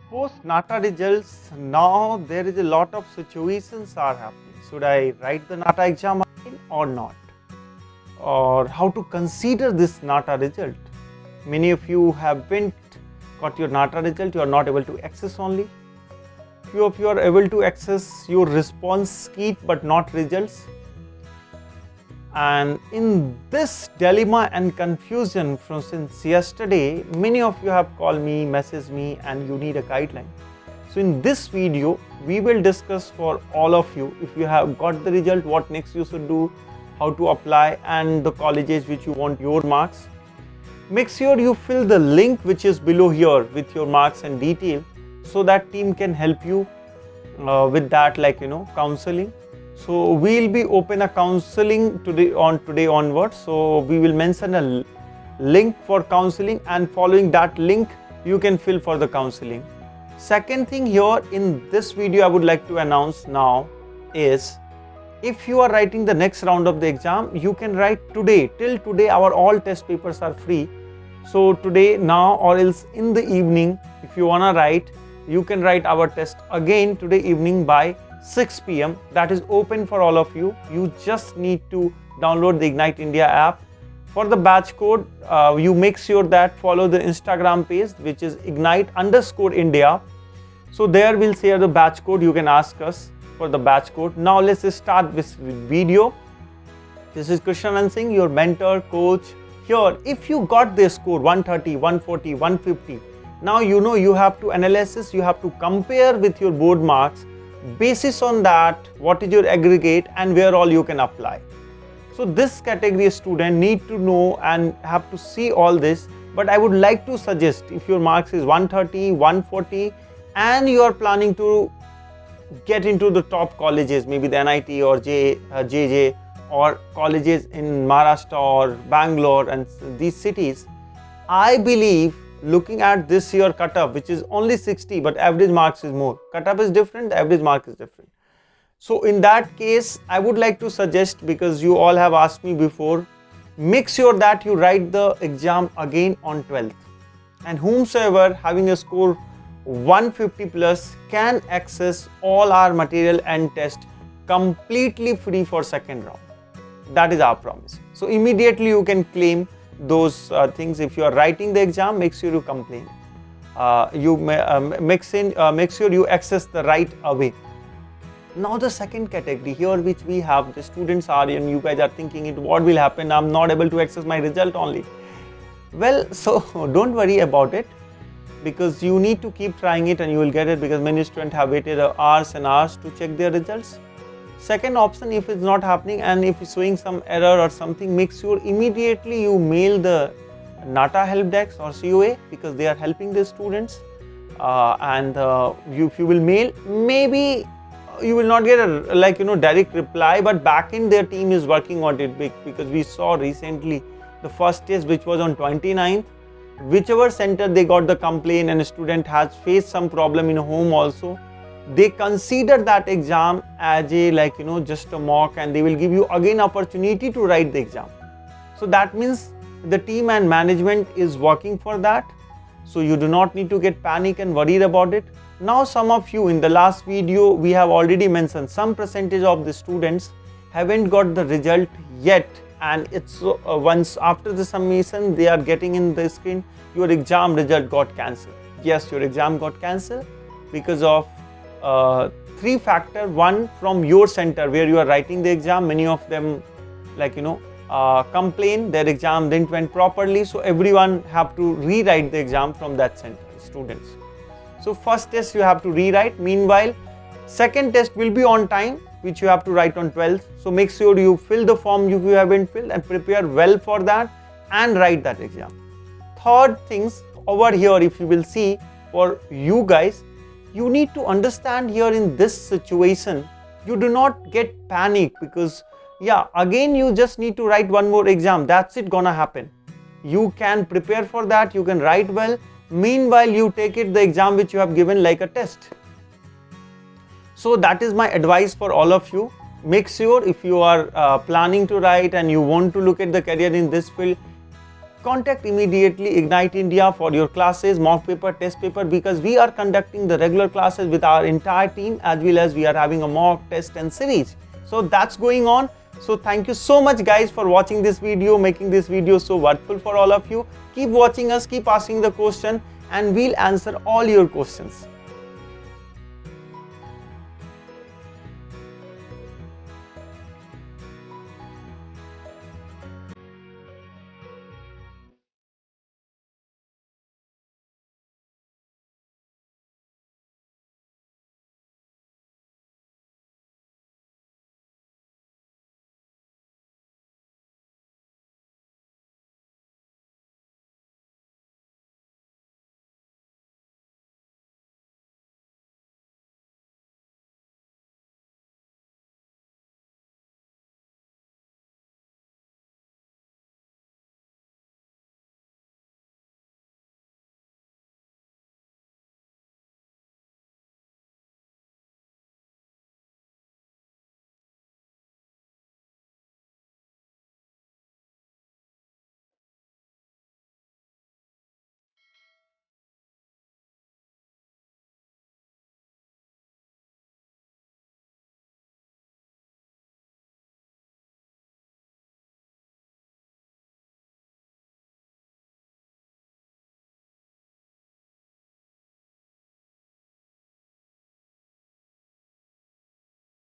Post NATA results, now there is a lot of situations are happening. Should I write the NATA exam again or not? Or how to consider this NATA result? Many of you haven't got your NATA result, you are not able to access only. Few of you are able to access your response kit but not results. And in this dilemma and confusion from since yesterday, many of you have called me, messaged me, and you need a guideline. So in this video, we will discuss for all of you, if you have got the result, what next you should do, how to apply, and the colleges which you want your marks. Make sure you fill the link which is below here with your marks and detail, so that team can help you with that, counseling. So we'll be open a counseling today onwards. So we will mention a link for counseling, and following that link you can fill for the counseling. Second thing here in this video I would like to announce now is, if you are writing the next round of the exam, you can write today. Till today our all test papers are free. So today, now, or else in the evening, if you wanna write, you can write our test again today evening by 6 p.m. That is open for all of you. You just need to download the Ignite India app. For the batch code, you make sure that follow the Instagram page, which is ignite_India. So there we'll share the batch code. You can ask us for the batch code. Now let's start this video. This is Krishna and Singh, your mentor, coach. Here, if you got the score 130, 140, 150, now you know you have to analysis, you have to compare with your board marks. Basis on that, what is your aggregate and where all you can apply. So this category student need to know and have to see all this. But I would like to suggest, if your marks is 130, 140 and you are planning to get into the top colleges, maybe the NIT or JJ or colleges in Maharashtra or Bangalore and these cities, I believe looking at this year cutoff, which is only 60, but average marks is more. Cutoff is different, the average mark is different. So in that case, I would like to suggest, because you all have asked me before, make sure that you write the exam again on 12th. And whomsoever having a score 150 plus can access all our material and test completely free for second round. That is our promise. So immediately you can claim those things. If you are writing the exam, make sure you complain. Make sure you access the right away. Now the second category here, which we have, the students are, and you guys are thinking, what will happen? I'm not able to access my result only. Well, so don't worry about it, because you need to keep trying it and you will get it, because many students have waited hours and hours to check their results. Second option, if it's not happening and if it's showing some error or something, make sure immediately you mail the NATA help desk or COA, because they are helping the students. If you will mail, maybe you will not get a direct reply, but back in their team is working on it, because we saw recently the first test, which was on 29th, whichever center they got the complaint and a student has faced some problem in home also, they consider that exam as a just a mock, and they will give you again opportunity to write the exam. So that means the team and management is working for that. So you do not need to get panic and worried about it. Now some of you, in the last video we have already mentioned, some percentage of the students haven't got the result yet, and it's once after the submission they are getting in the screen, your exam result got cancelled. Yes, your exam got cancelled because of three factors. One, from your center where you are writing the exam, many of them complain their exam didn't went properly, so everyone have to rewrite the exam from that center, students. So first test you have to rewrite. Meanwhile, second test will be on time, which you have to write on 12th. So make sure you fill the form if you haven't filled, and prepare well for that and write that exam. Third things over here, if you will see, for you guys, you need to understand here in this situation, you do not get panic, because again you just need to write one more exam. That's it gonna happen. You can prepare for that, you can write well. Meanwhile, you take it the exam which you have given like a test. So that is my advice for all of you. Make sure if you are planning to write and you want to look at the career in this field, contact immediately Ignite India for your classes, mock paper, test paper, because we are conducting the regular classes with our entire team, as well as we are having a mock test and series. So that's going on. So thank you so much guys for watching this video, making this video so worthwhile for all of you. Keep watching us, keep asking the question, and we'll answer all your questions.